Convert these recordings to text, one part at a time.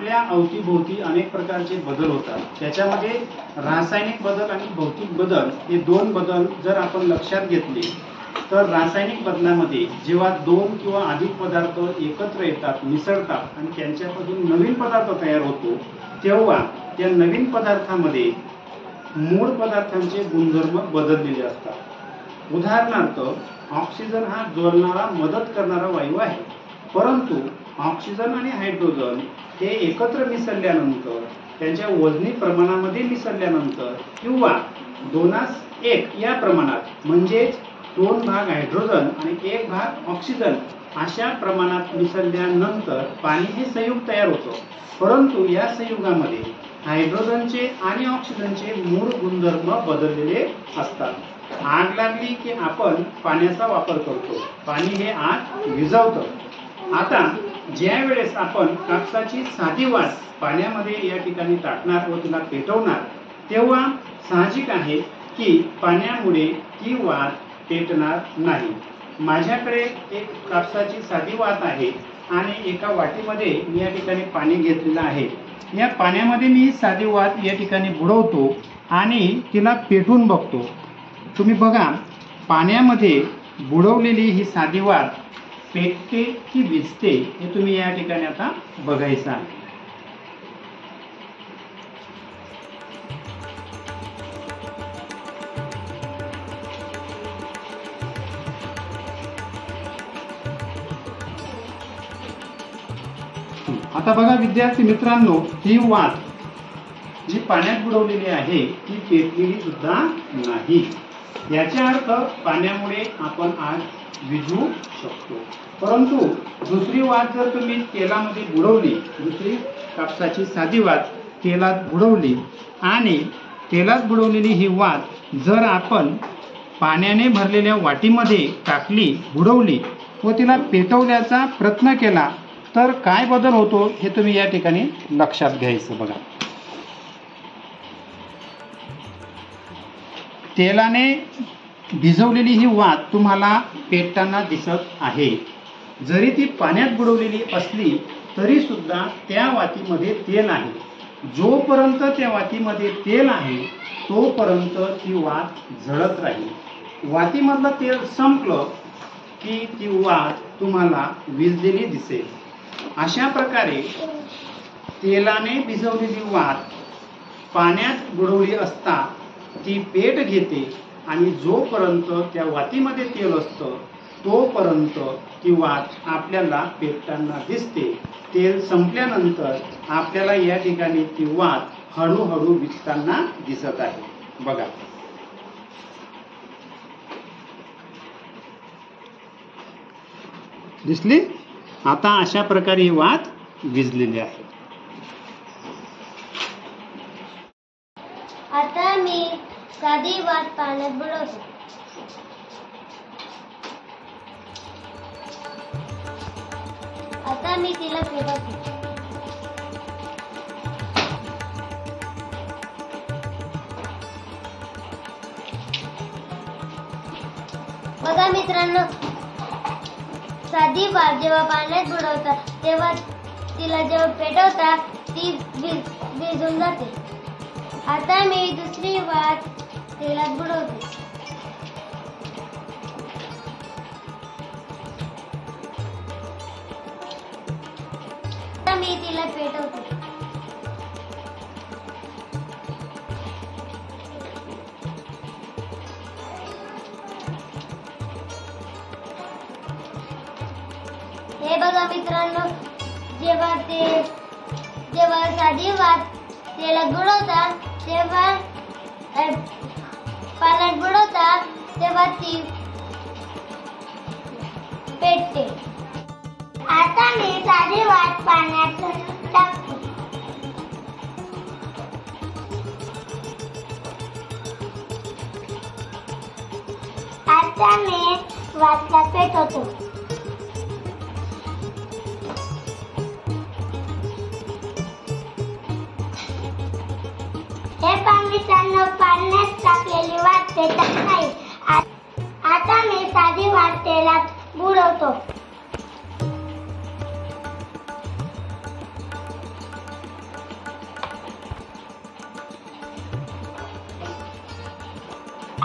आपल्या अवतीभोवती अनेक प्रकारचे बदल होतात। त्याच्यामध्ये रासायनिक बदल आणि भौतिक बदल हे दोन बदल जर आपण लक्षात घेतले तर रासायनिक बदलामध्ये जेव्हा दोन किंवा अधिक पदार्थ एकत्र येतात, मिसळतात आणि त्यांच्यापासून नवीन पदार्थ तयार होतो, तेव्हा त्या नवीन पदार्थामध्ये मूळ पदार्थांचे गुणधर्म बदललेले असतात। उदाहरणार्थ ऑक्सिजन हा ज्वलनाला मदत करणारा वायू आहे, परंतु ऑक्सिजन आणि हायड्रोजन हे एकत्र मिसळल्यानंतर त्यांच्या वजनी प्रमाणामध्ये मिसळल्यानंतर किंवा 2:1 या प्रमाणात म्हणजेच 2 भाग हायड्रोजन आणि 1 भाग ऑक्सिजन अशा प्रमाणात मिसळल्यानंतर पाणी हे संयुग तयार होतं। परंतु या संयुगामध्ये हायड्रोजनचे आणि ऑक्सिजनचे मूळ गुणधर्म बदललेले असतात। आग लागली की आपण पाण्याचा वापर करतो, पाणी हे आग विझवतं। आता ज्या वेळेस आपण कापसाची साधी वात पाण्यामध्ये या ठिकाणी टाकणार व तिला पेटवणार, तेव्हा साहजिक आहे की पाण्यामुळे ती वात पेटणार नाही। माझ्याकडे एक कापसाची साधी वात आहे आणि एका वाटीमध्ये मी या ठिकाणी पाणी घेतलेलं आहे। या पाण्यामध्ये मी साधी वात या ठिकाणी बुडवतो आणि तिला पेटवून बघतो। तुम्ही बघा, पाण्यामध्ये बुडवलेली ही साधी वात पेटते की विझते हे तुम्ही या ठिकाणी आता बघायचं आहे। आता बघा विद्यार्थी मित्रांनो, ही वात जी पाण्यात बुडवलेली आहे ती पेटलेली सुद्धा नाही। याचा अर्थ पाण्यामुळे आपण आग विझवू शकतो। परंतु दुसरी वात जर तुम्ही तेलामध्ये बुडवली, दुसरी कापसाची साधी वात तेलात बुडवली आणि तेलात बुडवलेली ही वात जर आपण पाण्याने भरलेल्या वाटीमध्ये टाकली, बुडवली व तिला पेटवण्याचा प्रयत्न केला तर काय बदल होतो हे तुम्ही या ठिकाणी लक्षात घ्यायचं। बघा, तेलाने भिजवलेली ही वात तुम्हाला पेटताना दिसत आहे। जरी ती पाण्यात बुडवलेली असली तरी सुद्धा त्या वातीमध्ये तेल आहे। जोपर्यंत त्या वातीमध्ये तेल आहे तोपर्यंत ती वात जळत राहील। वातीमधलं तेल संपलं की ती वात तुम्हाला विझलेली दिसेल। अशा प्रकारे तेलाने भिजवलेली वात पाण्यात बुडवली असता ती पेट घेते आणि जोपर्यंत त्या वातीमध्ये तेल असतं तोपर्यंत ती वात आपल्याला पेटताना दिसते। तेल संपल्यानंतर आपल्याला या ठिकाणी ती वात हळूहळू विझताना दिसत आहे। बघा, दिसली? आता अशा प्रकारे ही वात विझलेली आहे। आता मी साधी वात पाण्यात बुडवतो। आता मी तिला पेटवतो। बघा मित्रांनो, साधी वात जेव्हा पाण्यात बुडवता तेव्हा तिला जेव्हा पेटवता ती विझून जाते। आता मी दुसरी वात तेलात बुडवते। आता मी तिला पेटवते। हे बघा मित्रांनो, जेव्हा साधी वात तेलात बुडवता तेव्हा पाण्यात बुडवता तेव्हा ती पेटते। आता मी साधी वात पाण्यात टाकतो। आता मी वातला पेटवतो। हे पाणी पाण्यात टाकलेली वात पेटत नाही। आता मी साधी वात तेलात बुडवतो।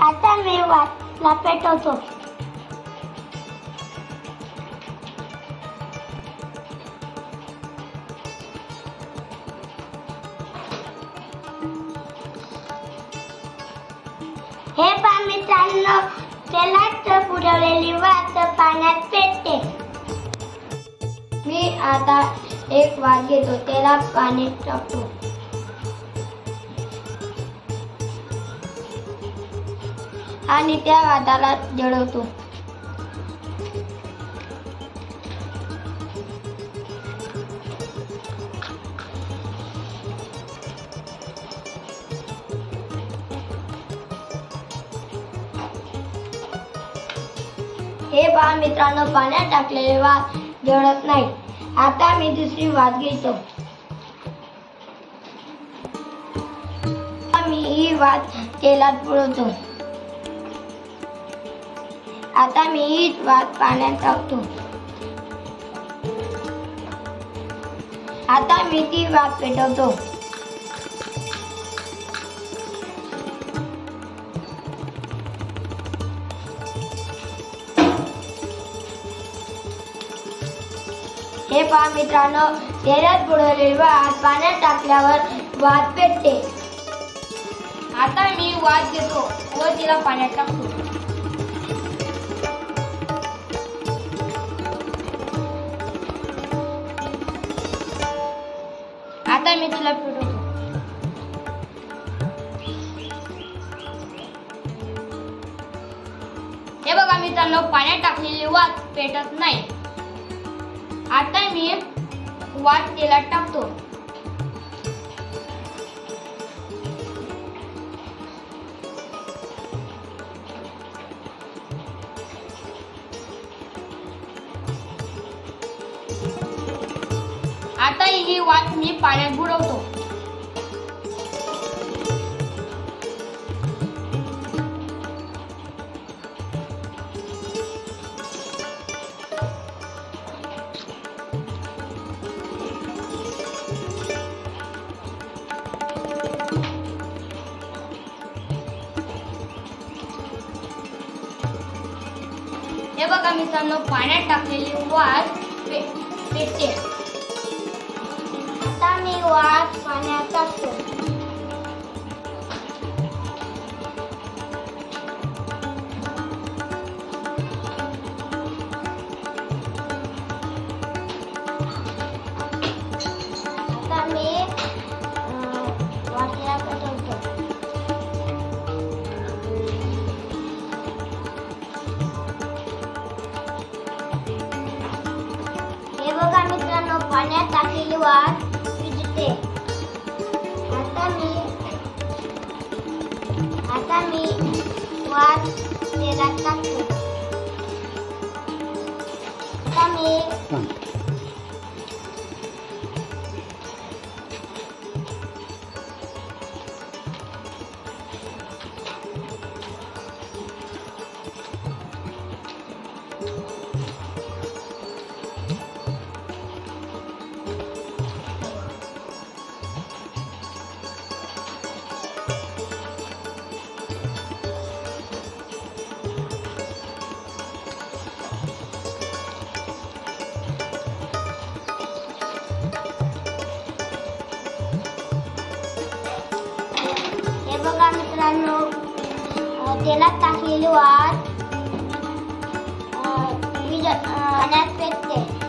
आता मी वाटला पेटवतो. हे पहा मित्रांनो, तेलात बुडवलेली वात पाण्यात पेटते. मी आता एक वात घेतो, त्याला पाणी टाकतो आणि त्या वाताला जळवतो. हे पहा मित्रांनो, पाण्यात टाकलेले वात जळत नाही. आता मी दुसरी वात घेतो. मी ही वात तेलात बुडवतो. आता मी ही वात पाण्यात टाकतो. आता मी ती वात पेटवतो. हे पहा मित्रांनो, तेलात बुडवलेली वात पाण्यात टाकल्यावर वात पेटते. आता मी वात घेतो व तिला पाण्यात टाकतो. आता मी तिला पेटवतो. हे बघा मित्रांनो, पाण्यात टाकलेली वात पेटत नाही. आता मी वात तेलात टाकतो. आता ही वात मी पाण्यात बुडवतो. हे बघा मित्रांनो, पाण्यात टाकलेली वात पेटते. आता मी वात पाण्यात टाकतो. आता मी वाटीला पेटवतो. हे बघा मित्रांनो, पाण्यात टाकलेली वात विझते. आता मी वात तेलात टाकतो. आता मी बघा मित्रांनो, तेलात टाकलेली वात पाण्यात पेटते.